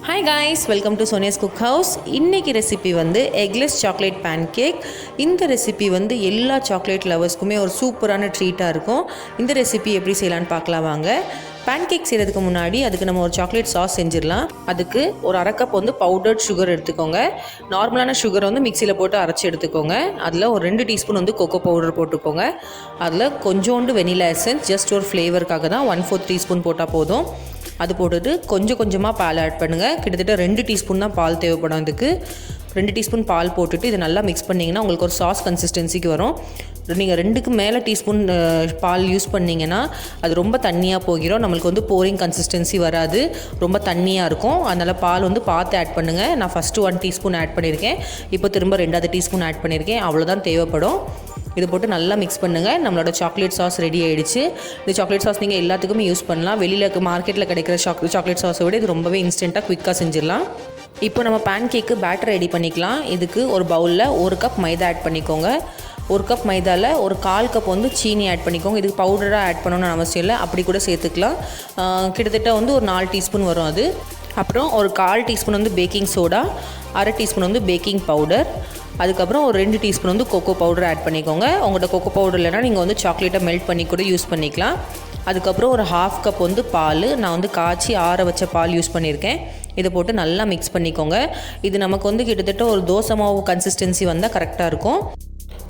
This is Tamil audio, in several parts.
Hi guys, welcome to Sonia's Cookhouse. இன்னைக்கு ரெசிபி வந்து eggless chocolate pancake. இந்த ரெசிபி வந்து எல்லா சாக்லேட் லவர்ஸ்க்குமே ஒரு சூப்பரான ட்ரீட்டாக இருக்கும். இந்த ரெசிபி எப்படி செய்யலான்னு பார்க்கலாம் வாங்க. பேன்கேக் செய்கிறதுக்கு முன்னாடி அதுக்கு நம்ம ஒரு சாக்லேட் சாஸ் செஞ்சிடலாம். அதுக்கு ஒரு அரை கப் வந்து பவுடர்ட் சுகர் எடுத்துக்கோங்க. நார்மலான சுகரை வந்து மிக்சியில் போட்டு அரைச்சி எடுத்துக்கோங்க. அதில் ஒரு 2 டீஸ்பூன் வந்து கோகோ பவுடர் போட்டுக்கோங்க. அதில் கொஞ்சோண்டு வெனிலா எசன்ஸ் ஜஸ்ட் ஒரு ஃப்ளேவருக்காக தான் 1/4 டீஸ்பூன் போட்டால் போதும். அது போட்டுட்டு கொஞ்சமாக பால் ஆட் பண்ணுங்கள். கிட்டத்தட்ட 2 டீஸ்பூன் தான் பால் தேவைப்படும். அதுக்கு 2 டீஸ்பூன் பால் போட்டுட்டு இதை நல்லா மிக்ஸ் பண்ணிங்கன்னா உங்களுக்கு ஒரு சாஸ் கன்சிஸ்டன்சிக்கு வரும். நீங்கள் 2க்கு மேலே டீஸ்பூன் பால் யூஸ் பண்ணிங்கன்னா அது ரொம்ப தண்ணியாக போகிறோம். நம்மளுக்கு வந்து போரிங் கன்சிஸ்டன்சி வராது, ரொம்ப தண்ணியாக இருக்கும். அதனால் பால் வந்து பார்த்து ஆட் பண்ணுங்கள். நான் ஃபஸ்ட்டு 1 டீஸ்பூன் ஆட் பண்ணியிருக்கேன். இப்போ திரும்ப 2வது டீஸ்பூன் ஆட் பண்ணியிருக்கேன். அவ்வளோதான் தேவைப்படும். இது போட்டு நல்லா மிக்ஸ் பண்ணுங்கள். நம்மளோட சாக்லேட் சாஸ் ரெடி ஆகிடுச்சு. இந்த சாக்லேட் சாஸ் நீங்கள் எல்லாத்துக்குமே யூஸ் பண்ணலாம். வெளியில் மார்க்கெட்டில் கிடைக்கிற சாக்லேட் சாஸை விட இது ரொம்பவே இன்ஸ்டண்ட்டாக குவிக்காக செஞ்சிடலாம். இப்போ நம்ம பேன்கேக்கு பேட்டர் ரெடி பண்ணிக்கலாம். இதுக்கு ஒரு பவுலில் 1 கப் மைதா ஆட் பண்ணிக்கோங்க. 1 கப் மைதாவில் ஒரு 1/4 கப் வந்து சீனி ஆட் பண்ணிக்கோங்க. இதுக்கு பவுடராக ஆட் பண்ணணும்னு அவசியம் இல்லை, அப்படி கூட சேர்த்துக்கலாம். கிட்டத்தட்ட வந்து ஒரு 4 டீஸ்பூன் வரும் அது. அப்புறம் ஒரு 1/4 டீஸ்பூன் வந்து பேக்கிங் சோடா, 1/2 டீஸ்பூன் வந்து பேக்கிங் பவுடர், அதுக்கப்புறம் ஒரு 2 டீஸ்பூன் வந்து கொக்கோ பவுடர் ஆட் பண்ணிக்கோங்க. உங்கள்கிட்ட கொக்கோ பவுடர் இல்லைனா நீங்கள் வந்து சாக்லேட்டை மெல்ட் பண்ணி கூட யூஸ் பண்ணிக்கலாம். அதுக்கப்புறம் ஒரு 1/2 கப் வந்து பால், நான் வந்து காய்ச்சி ஆற வச்ச பால் யூஸ் பண்ணியிருக்கேன். இதை போட்டு நல்லா மிக்ஸ் பண்ணிக்கோங்க. இது நமக்கு வந்து கிட்டத்தட்ட ஒரு தோசை மாவு கன்சிஸ்டன்சி வந்தால் கரெக்டாக இருக்கும்.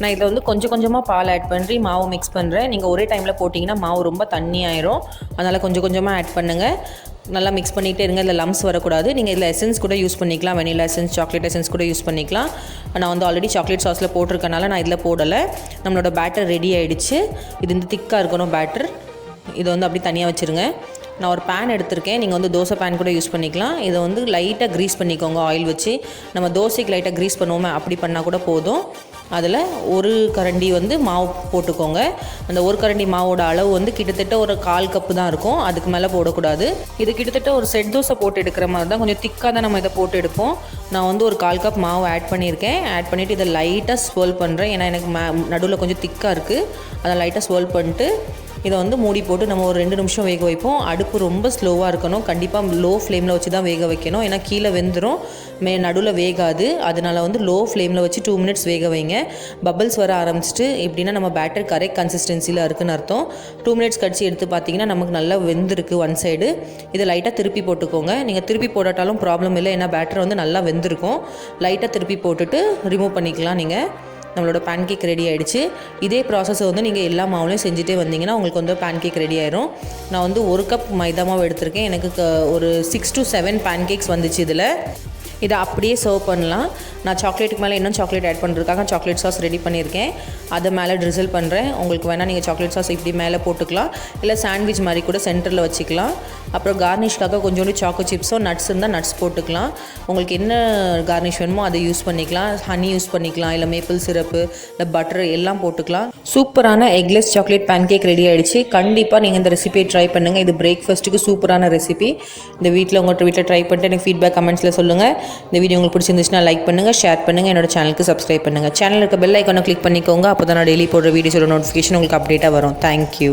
நான் இதில் வந்து கொஞ்சமாக பால் ஆட் பண்ணி மாவு மிக்ஸ் பண்ணுறேன். நீங்கள் ஒரே டைமில் போட்டிங்கன்னா மாவு ரொம்ப தண்ணி ஆயிரும். அதனால் கொஞ்சமாக ஆட் பண்ணுங்கள். நல்லா மிக்ஸ் பண்ணிகிட்டே இருங்க. இதில் லம்ஸ் வரக்கூடாது. நீங்கள் இதில் எசன்ஸ் கூட யூஸ் பண்ணிக்கலாம். வெனிலா எசன்ஸ், சாக்லேட் எசன்ஸ் கூட யூஸ் பண்ணிக்கலாம். நான் வந்து ஆல்ரெடி சாக்லேட் சாஸில் போட்டிருக்கனால நான் இதில் போடலை. நம்மளோட பேட்டர் ரெடி ஆகிடுச்சு. இது இந்த திக்காக இருக்கணும் பேட்டர். இதை வந்து அப்படி தனியாக வச்சுருங்க. நான் ஒரு பேன் எடுத்திருக்கேன். நீங்கள் வந்து தோசை பேன் கூட யூஸ் பண்ணிக்கலாம். இதை வந்து லைட்டாக க்ரீஸ் பண்ணிக்கோங்க ஆயில் வச்சு. நம்ம தோசைக்கு லைட்டாக க்ரீஸ் பண்ணுவோமே, அப்படி பண்ணால் கூட போதும். அதில் ஒரு கரண்டி வந்து மாவு போட்டுக்கோங்க. அந்த ஒரு கரண்டி மாவோட அளவு வந்து கிட்டத்தட்ட ஒரு 1/4 கப்பு தான் இருக்கும். அதுக்கு மேலே போடக்கூடாது. இது கிட்டத்தட்ட ஒரு செட் தோசை போட்டு எடுக்கிற மாதிரி தான், கொஞ்சம் திக்காக தான் நம்ம இதை போட்டு எடுப்போம். நான் வந்து ஒரு 1/4 கப் மாவு ஆட் பண்ணியிருக்கேன். ஆட் பண்ணிவிட்டு இதை லைட்டாக ஸ்வெல் பண்ணுறேன். ஏன்னா எனக்கு நடுவில் கொஞ்சம் திக்காக இருக்குது. அதை லைட்டாக ஸ்வெல் பண்ணிட்டு இதை வந்து மூடி போட்டு நம்ம ஒரு 2 நிமிஷம் வேக வைப்போம். அடுப்பு ரொம்ப ஸ்லோவாக இருக்கணும். கண்டிப்பாக லோ ஃப்ளேமில் வச்சு தான் வேக வைக்கணும். ஏன்னா கீழே வெந்துடும், நடுவில் வேகாது. அதனால் வந்து லோ ஃப்ளேமில் வச்சு 2 மினிட்ஸ் வேக வைங்க. பபிள்ஸ் வர ஆரம்பிச்சிட்டு எப்படின்னா நம்ம பேட்டர் கரெக்ட் கன்சிஸ்டன்சியில் இருக்குன்னு அர்த்தம். 2 மினிட்ஸ் கழிச்சு எடுத்து பார்த்தீங்கன்னா நமக்கு நல்லா வெந்திருக்கு ஒன் சைடு. இதை லைட்டாக திருப்பி போட்டுக்கோங்க. நீங்கள் திருப்பி போட்டாலும் ப்ராப்ளம் இல்லை, ஏன்னா பேட்டர் வந்து நல்லா வெந்திருக்கும். லைட்டாக திருப்பி போட்டுட்டு ரிமூவ் பண்ணிக்கலாம். நீங்கள் நம்மளோட பேன்கேக் ரெடி ஆகிடுச்சு. இதே ப்ராசஸை வந்து நீங்கள் எல்லா மாவுலையும் செஞ்சுட்டே வந்தீங்கன்னா உங்களுக்கு வந்து பேன்கேக் ரெடி ஆயிரும். நான் வந்து 1 கப் மைதா மாவு எடுத்திருக்கேன். எனக்கு ஒரு 6 to 7 பேன்கேக்ஸ் வந்துச்சு. இதில் இதை அப்படியே சர்வ் பண்ணலாம். நான் சாக்லேட்டுக்கு மேலே இன்னும் சாக்லேட் ஆட் பண்ணுறதுக்காக சாக்லேட் சாஸ் ரெடி பண்ணியிருக்கேன். அதை மேலே ட்ரிசில் பண்ணுறேன். உங்களுக்கு வேணால் நீங்கள் சாக்லேட் சாஸ் இப்படி மேலே போட்டுக்கலாம், இல்லை சாண்ட்விச் மாதிரி கூட சென்டரில் வச்சுக்கலாம். அப்புறம் கார்னிஷ்காக கொஞ்சோண்டு சாக்கோ சிப்ஸோ நட்ஸ் இருந்தால் நட்ஸ் போட்டுக்கலாம். உங்களுக்கு என்ன கார்னிஷ் வேணுமோ அதை யூஸ் பண்ணிக்கலாம். ஹனி யூஸ் பண்ணிக்கலாம், இல்லை மேப்பிள் சிரப்பு, இல்லை பட்டர் எல்லாம் போட்டுக்கலாம். சூப்பரான எக்லெஸ் சாக்லேட் பேன்கேக் ரெடி ஆகிடுச்சு. கண்டிப்பாக நீங்கள் இந்த ரெசிபியை ட்ரை பண்ணுங்கள். இது பிரேக்ஃபாஸ்ட்டுக்கு சூப்பரான ரெசிபி. இந்த உங்கள்கிட்ட வீட்டில் ட்ரை பண்ணிட்டு எனக்கு ஃபீட்பேக் கமெண்ட்ஸில் சொல்லுங்கள். இந்த வீடியோ உங்களுக்கு பிடிச்சிருந்துச்சுன்னா லைக் பண்ணுங்கள், ஷேர் பண்ணுங்கள், என்னோட சேனலுக்கு சப்ஸ்கிரைப் பண்ணுங்கள். சேனலுக்கு பெல் ஐக்கானை கிளிக் பண்ணிக்கோங்க. அப்போ தான் நான் டெய்லி போடுற வீடியோஸோட நோட்டிஃபிகேஷன் உங்களுக்கு அப்டேட்டாக வரும். தேங்க்யூ.